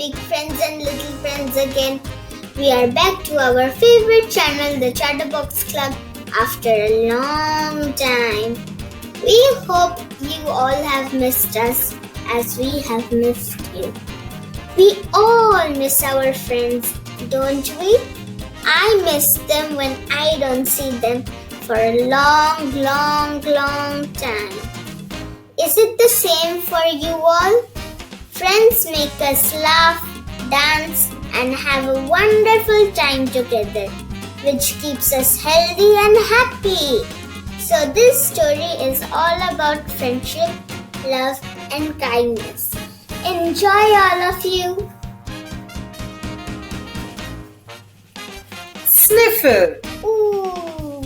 big friends and little friends again. We are back to our favorite channel, the Chatterbox Club, after a long time. We hope you all have missed us as we have missed you. We all miss our friends, don't we? I miss them when I don't see them for a long time. Is it the same for you all? Friends make us laugh, dance, and have a wonderful time together, which keeps us healthy and happy. So this story is all about friendship, love, and kindness. Enjoy, all of you. Sniffle, Ooh.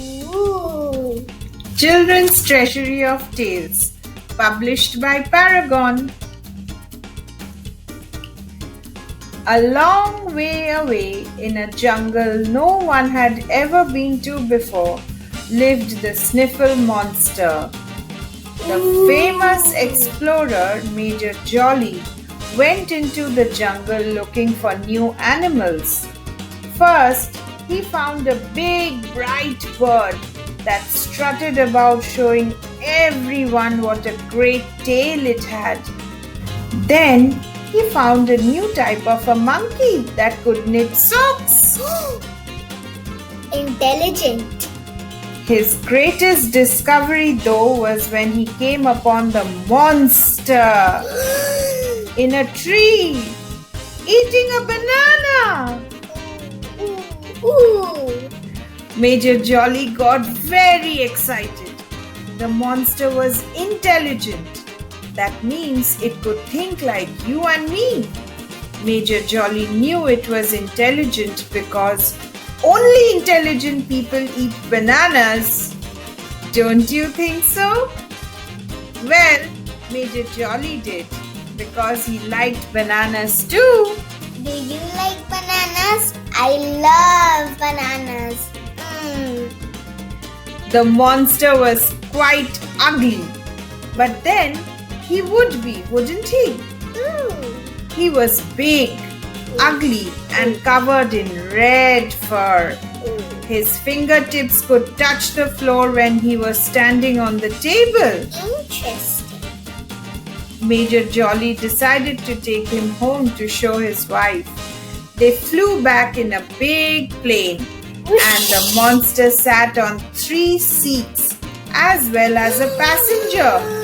Children's Treasury of Tales, published by Parragon. A long way away in a jungle no one had ever been to before lived the Sniffle monster. The famous explorer Major Jolly went into the jungle looking for new animals. First, he found a big bright bird that strutted about showing everyone what a great tail it had. Then he found a new type of a monkey that could knit socks. Intelligent. His greatest discovery though was when he came upon the monster in a tree eating a banana. Ooh. Major Jolly got very excited. The monster was intelligent. That means it could think like you and me. Major Jolly knew it was intelligent because only intelligent people eat bananas. Don't you think so? Well, Major Jolly did because he liked bananas too. Do you like bananas? I love bananas. The monster was quite ugly, but then he would be, wouldn't he? He was big, ugly, and covered in red fur. His fingertips could touch the floor when he was standing on the table. Interesting. Major Jolly decided to take him home to show his wife. They flew back in a big plane, and the monster sat on 3 seats as well as a passenger.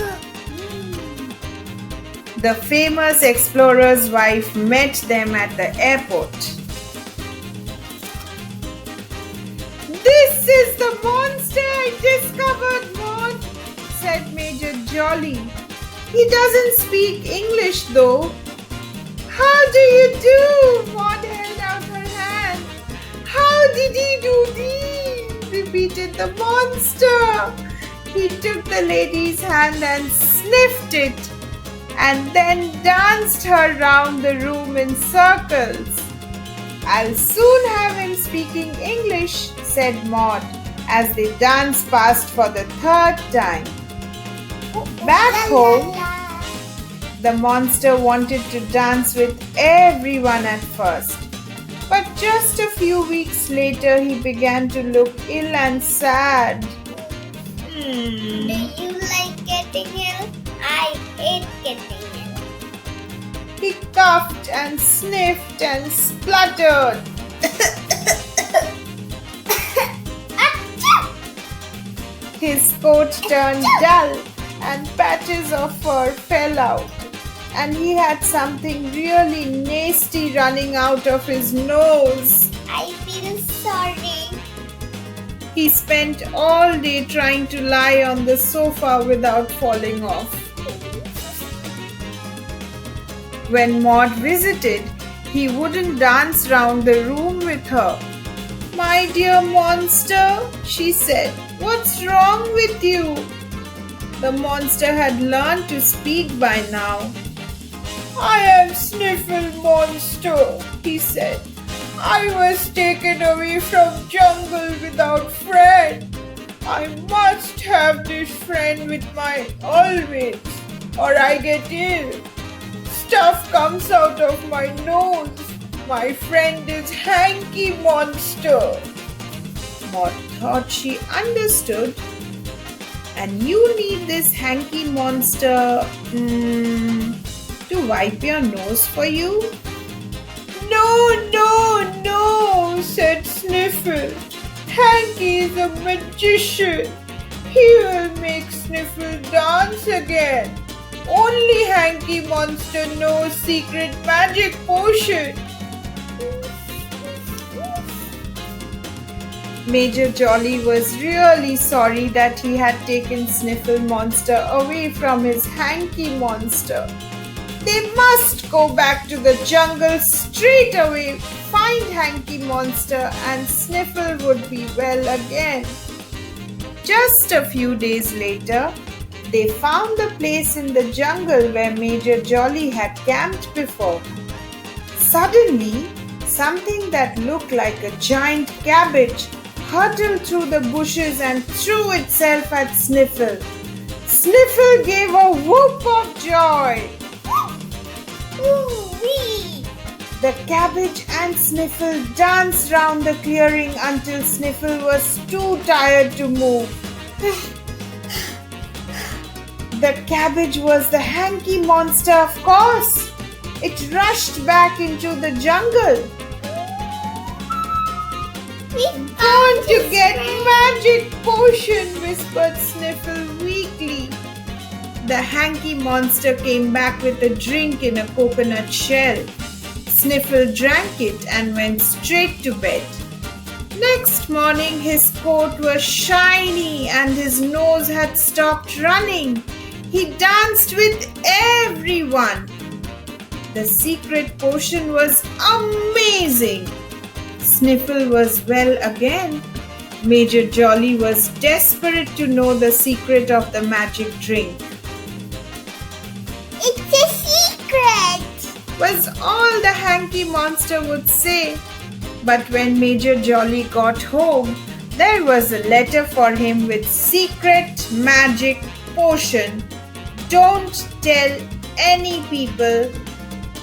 The famous explorer's wife met them at the airport. "This is the monster I discovered, Maud," said Major Jolly. "He doesn't speak English though." "How do you do?" Maud held out her hand. "How did he do thee?" repeated the monster. He took the lady's hand and sniffed it, and then danced her round the room in circles. "I'll soon have him speaking English," said Maud as they danced past for the 3rd time. Back home, the monster wanted to dance with everyone at first, but just a few weeks later he began to look ill and sad. Do you like getting ill? I hate getting ill. He coughed and sniffed and spluttered. His coat turned dull and patches of fur fell out, and he had something really nasty running out of his nose. I feel sorry. He spent all day trying to lie on the sofa without falling off. When Maud visited, he wouldn't dance round the room with her. "My dear monster," she said, "what's wrong with you?" The monster had learned to speak by now. "I am Sniffle Monster," he said. "I was taken away from jungle without friend. I must have this friend with my always, or I get ill. stuff comes out of my nose. My friend is Hanky Monster. Maud thought she understood. And you need this Hanky Monster to wipe your nose for you? No, said Sniffle. Hanky is a magician. He will make Sniffle dance again. Only Hanky Monster knows secret magic potion. Major Jolly was really sorry that he had taken Sniffle Monster away from his Hanky Monster. They must go back to the jungle straight away, find Hanky Monster, and Sniffle would be well again. Just a few days later, they found the place in the jungle where Major Jolly had camped before. Suddenly, something that looked like a giant cabbage hurtled through the bushes and threw itself at Sniffle. Sniffle gave a whoop of joy. Woo-wee! The cabbage and Sniffle danced round the clearing until Sniffle was too tired to move. The cabbage was the Hanky Monster, of course. It rushed back into the jungle. "Going to get magic potion," whispered Sniffle weakly. The Hanky Monster came back with a drink in a coconut shell. Sniffle drank it and went straight to bed. Next morning, his coat was shiny and his nose had stopped running. He danced with everyone. The secret potion was amazing. Sniffle was well again. Major Jolly was desperate to know the secret of the magic drink. It's a secret! Was all the Hanky Monster would say. But when Major Jolly got home, there was a letter for him with secret magic potion. Don't tell any people,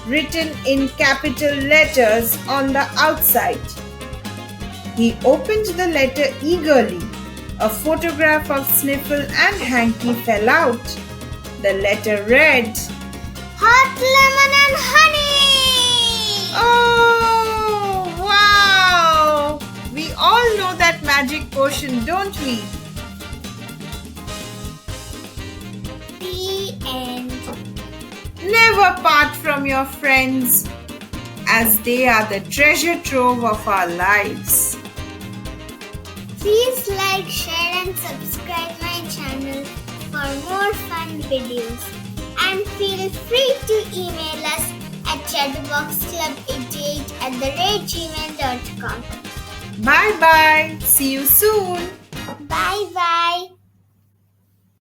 written in capital letters on the outside. He opened the letter eagerly. A photograph of Sniffle and Hanky fell out. The letter read, Hot lemon and honey! "Oh, wow! We all know that magic potion, don't we?" The end. Never part from your friends, as they are the treasure trove of our lives. Please like, share and subscribe my channel for more fun videos. And feel free to email us at chatterboxclub88@gmail.com. Bye bye. See you soon. Bye bye.